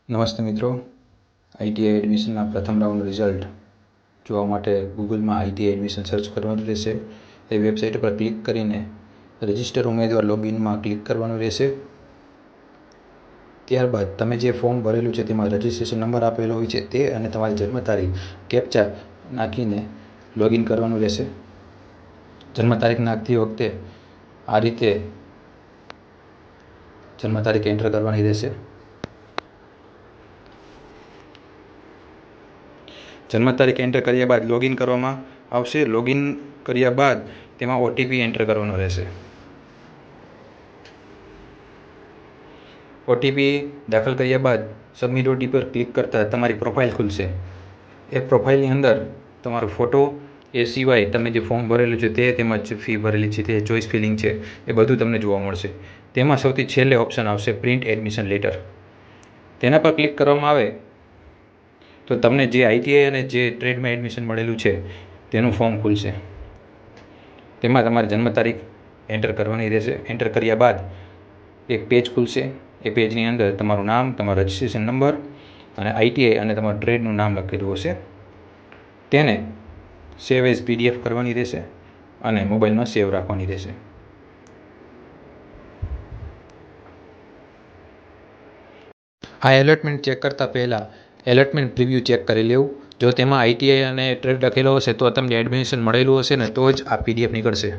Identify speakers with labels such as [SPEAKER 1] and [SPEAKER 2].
[SPEAKER 1] નમસ્તે મિત્રો, આઈટીઆઈ એડમિશનના પ્રથમ રાઉન્ડ રિઝલ્ટ જોવા માટે ગૂગલમાં આઈટીઆઈ એડમિશન સર્ચ કરવાનું રહેશે. એ વેબસાઇટ પર ક્લિક કરીને રજિસ્ટર ઉમેદવાર લોગિનમાં ક્લિક કરવાનું રહેશે. ત્યારબાદ તમે જે ફોર્મ ભરેલું છે તેમાં રજિસ્ટ્રેશન નંબર આપેલો હોય છે તે અને તમારી જન્મ તારીખ કેપ્ચા નાખીને લોગિન કરવાનું રહેશે. જન્મ તારીખ નાખતી વખતે આ રીતે જન્મ તારીખ એન્ટર કરવાની રહેશે. જન્મ તારીખ એન્ટર કર્યા બાદ લોગિન કરવામાં આવશે. લોગિન કર્યા બાદ તેમાં ઓટીપી એન્ટર કરવાનો રહેશે. ઓટીપી દાખલ કર્યા બાદ સબમિટ ઓટીપી પર ક્લિક કરતાં તમારી પ્રોફાઇલ ખુલશે. એ પ્રોફાઇલની અંદર તમારો ફોટો, એ સિવાય તમે જે ફોર્મ ભરેલું છે તે, તેમજ ફી ભરેલી છે તે, ચોઇસ ફિલિંગ છે એ બધું તમને જોવા મળશે. તેમાં સૌથી છેલ્લે ઓપ્શન આવશે પ્રિન્ટ એડમિશન લેટર. તેના પર ક્લિક કરવામાં આવે તો તમને જે આઈટીઆઈ અને જે ટ્રેડમાં એડમિશન મળેલું છે તેનું ફોર્મ ખુલશે. તેમાં તમારી જન્મ તારીખ એન્ટર કરવાની રહેશે. એન્ટર કર્યા બાદ એક પેજ ખુલશે. એ પેજની અંદર તમારું નામ, તમારો રજિસ્ટ્રેશન નંબર અને આઈટીઆઈ અને તમારું ટ્રેડનું નામ લખેલું હશે. તેને સેવ એઝ પીડીએફ કરવાની રહેશે અને મોબાઈલમાં સેવ રાખવાની રહેશે. આ એલોટમેન્ટ ચેક કરતાં પહેલાં એલોટમેન્ટ પ્રિવ્યૂ ચેક કરી લેવું. જો તેમાં આઈટીઆઈ અને ટ્રેડ લખેલો હશે તો તમને એડમિશન મળેલું હશે ને તો જ આ પીડીએફ નીકળશે.